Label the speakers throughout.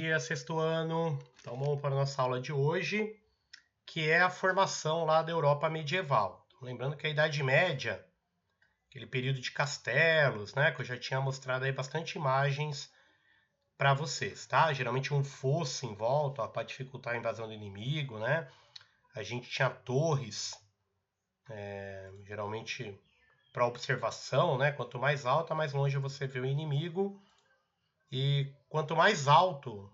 Speaker 1: dia, sexto ano. Então vamos para a nossa aula de hoje, que é a formação lá da Europa medieval. Lembrando que a Idade Média, aquele período de castelos, né, que eu já tinha mostrado aí bastante imagens para vocês, tá? Geralmente um fosso em volta para dificultar a invasão do inimigo, né? A gente tinha torres, geralmente para observação, né? Quanto mais alta, mais longe você vê o inimigo. E quanto mais alto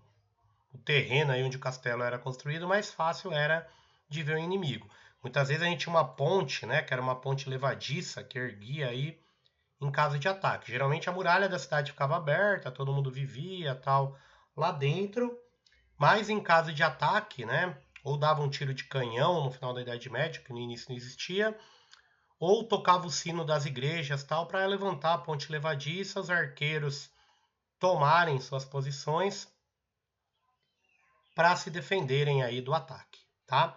Speaker 1: o terreno aí onde o castelo era construído, mais fácil era de ver o inimigo. Muitas vezes a gente tinha uma ponte, né, que era uma ponte levadiça que erguia aí em caso de ataque. Geralmente a muralha da cidade ficava aberta, todo mundo vivia, tal, lá dentro, mas em caso de ataque, né, ou dava um tiro de canhão no final da Idade Média, que no início não existia, ou tocava o sino das igrejas, tal, para levantar a ponte levadiça, os arqueiros tomarem suas posições para se defenderem aí do ataque, tá?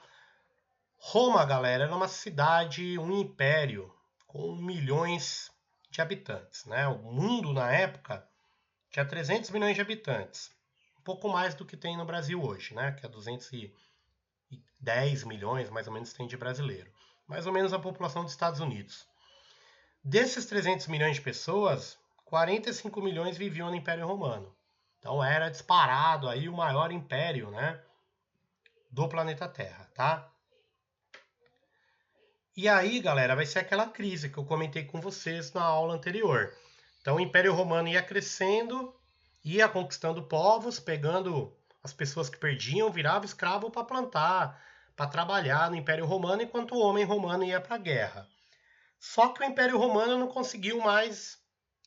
Speaker 1: Roma, galera, era uma cidade, um império com milhões de habitantes, né? O mundo na época tinha 300 milhões de habitantes, um pouco mais do que tem no Brasil hoje, né? Que é 210 milhões, mais ou menos, tem de brasileiro. Mais ou menos a população dos Estados Unidos. Desses 300 milhões de pessoas, 45 milhões viviam no Império Romano. Então era disparado aí o maior império, né, do planeta Terra, tá? E aí, galera, vai ser aquela crise que eu comentei com vocês na aula anterior. Então o Império Romano ia crescendo, ia conquistando povos, pegando as pessoas que perdiam, virava escravo para plantar, para trabalhar no Império Romano, enquanto o homem romano ia para a guerra. Só que o Império Romano não conseguiu mais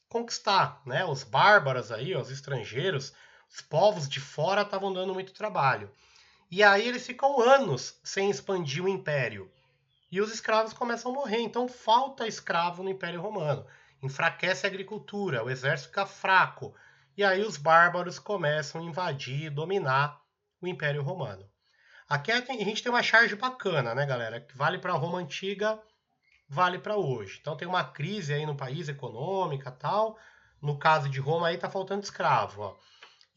Speaker 1: conquistar, né? Os bárbaros aí, os estrangeiros, os povos de fora estavam dando muito trabalho. E aí eles ficam anos sem expandir o império. E os escravos começam a morrer, então falta escravo no Império Romano. Enfraquece a agricultura, o exército fica fraco. E aí os bárbaros começam a invadir, dominar o Império Romano. Aqui a gente tem uma charge bacana, né, galera? Que vale para Roma antiga, vale para hoje. Então tem uma crise aí no país econômica, tal. No caso de Roma aí tá faltando escravo, ó.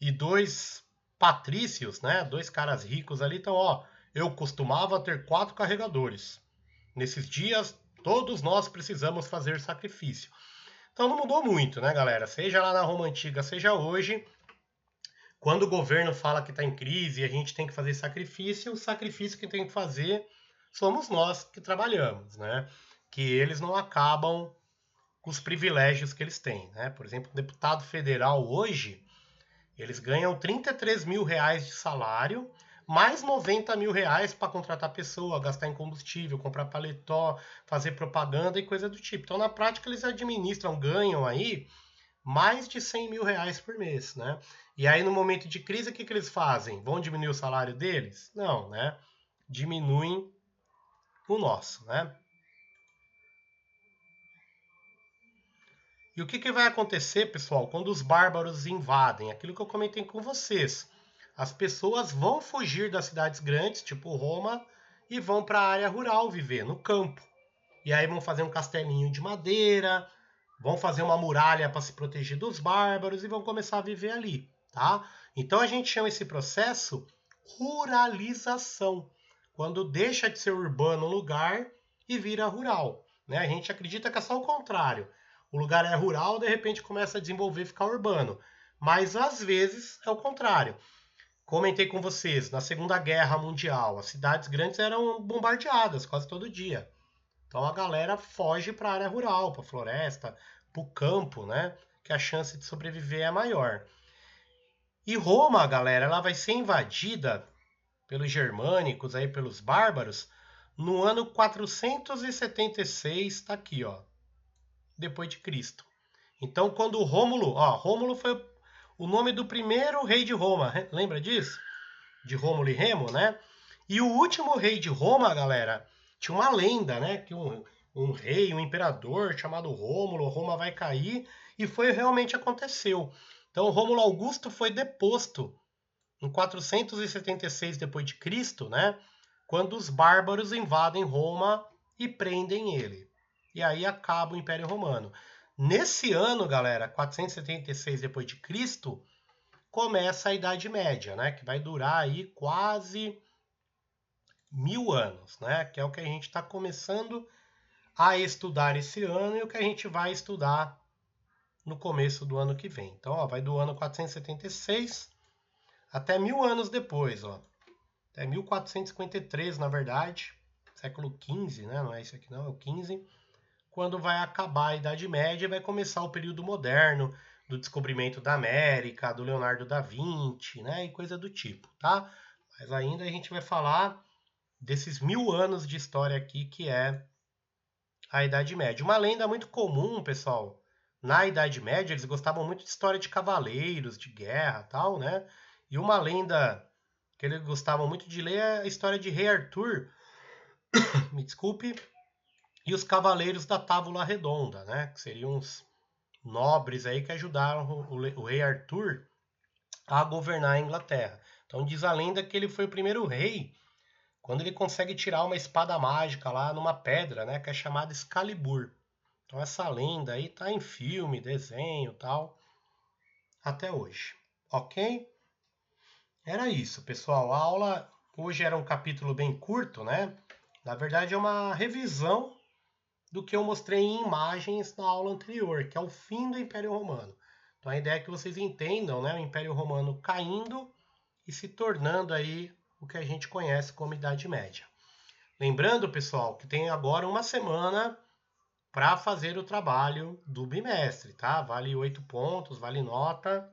Speaker 1: E dois patrícios, né? Dois caras ricos ali, então, ó, eu costumava ter 4 carregadores. Nesses dias, todos nós precisamos fazer sacrifício. Então não mudou muito, né, galera? Seja lá na Roma Antiga, seja hoje, quando o governo fala que está em crise e a gente tem que fazer sacrifício, o sacrifício que tem que fazer somos nós que trabalhamos, né? Que eles não acabam com os privilégios que eles têm, né? Por exemplo, o deputado federal hoje, eles ganham 33 mil reais de salário, mais 90 mil reais para contratar pessoa, gastar em combustível, comprar paletó, fazer propaganda e coisa do tipo. Então, na prática, eles administram, ganham aí mais de 100 mil reais por mês, né? E aí, no momento de crise, o que eles fazem? Vão diminuir o salário deles? Não, né? Diminuem o nosso, né? E o que vai acontecer, pessoal, quando os bárbaros invadem? Aquilo que eu comentei com vocês. As pessoas vão fugir das cidades grandes, tipo Roma, e vão para a área rural viver, no campo. E aí vão fazer um castelinho de madeira, vão fazer uma muralha para se proteger dos bárbaros e vão começar a viver ali, tá? Então a gente chama esse processo ruralização, quando deixa de ser urbano um lugar e vira rural, né? A gente acredita que é só o contrário. O lugar é rural, de repente começa a desenvolver e ficar urbano. Mas às vezes é o contrário. Comentei com vocês, na Segunda Guerra Mundial, as cidades grandes eram bombardeadas quase todo dia. Então a galera foge para a área rural, para a floresta, para o campo, né? Que a chance de sobreviver é maior. E Roma, galera, ela vai ser invadida pelos germânicos, aí pelos bárbaros, no ano 476, tá aqui, ó, depois de Cristo. Então, quando Rômulo, ó, Rômulo foi o nome do primeiro rei de Roma, lembra disso? De Rômulo e Remo, né? E o último rei de Roma, galera, tinha uma lenda, né? Que um rei, um imperador chamado Rômulo, Roma vai cair, e foi realmente aconteceu. Então, Rômulo Augusto foi deposto em 476 depois de Cristo, né? Quando os bárbaros invadem Roma e prendem ele. E aí acaba o Império Romano. Nesse ano, galera, 476 depois de Cristo, começa a Idade Média, né? Que vai durar aí quase 1000 anos, né? Que é o que a gente está começando a estudar esse ano e o que a gente vai estudar no começo do ano que vem. Então, ó, vai do ano 476 até 1000 anos depois, ó. Até 1453, na verdade, século XV, né? Não é isso aqui não, é o XV, quando vai acabar a Idade Média e vai começar o período moderno, do descobrimento da América, do Leonardo da Vinci, né? E coisa do tipo, tá? Mas ainda a gente vai falar desses 1000 anos de história aqui, que é a Idade Média. Uma lenda muito comum, pessoal, na Idade Média, eles gostavam muito de história de cavaleiros, de guerra, tal, né? E uma lenda que eles gostavam muito de ler é a história de Rei Arthur, me desculpe, e os Cavaleiros da Távola Redonda, né? Que seriam os nobres aí que ajudaram o Rei Arthur a governar a Inglaterra. Então diz a lenda que ele foi o primeiro rei quando ele consegue tirar uma espada mágica lá numa pedra, né? Que é chamada Excalibur. Então essa lenda aí tá em filme, desenho, tal, até hoje. Ok? Era isso, pessoal. A aula hoje era um capítulo bem curto, né? Na verdade é uma revisão do que eu mostrei em imagens na aula anterior, que é o fim do Império Romano. Então a ideia é que vocês entendam, né, o Império Romano caindo e se tornando aí o que a gente conhece como Idade Média. Lembrando, pessoal, que tem agora uma semana para fazer o trabalho do bimestre, tá? Vale 8 pontos, vale nota.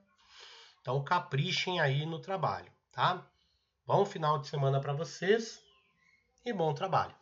Speaker 1: Então caprichem aí no trabalho, tá? Bom final de semana para vocês e bom trabalho.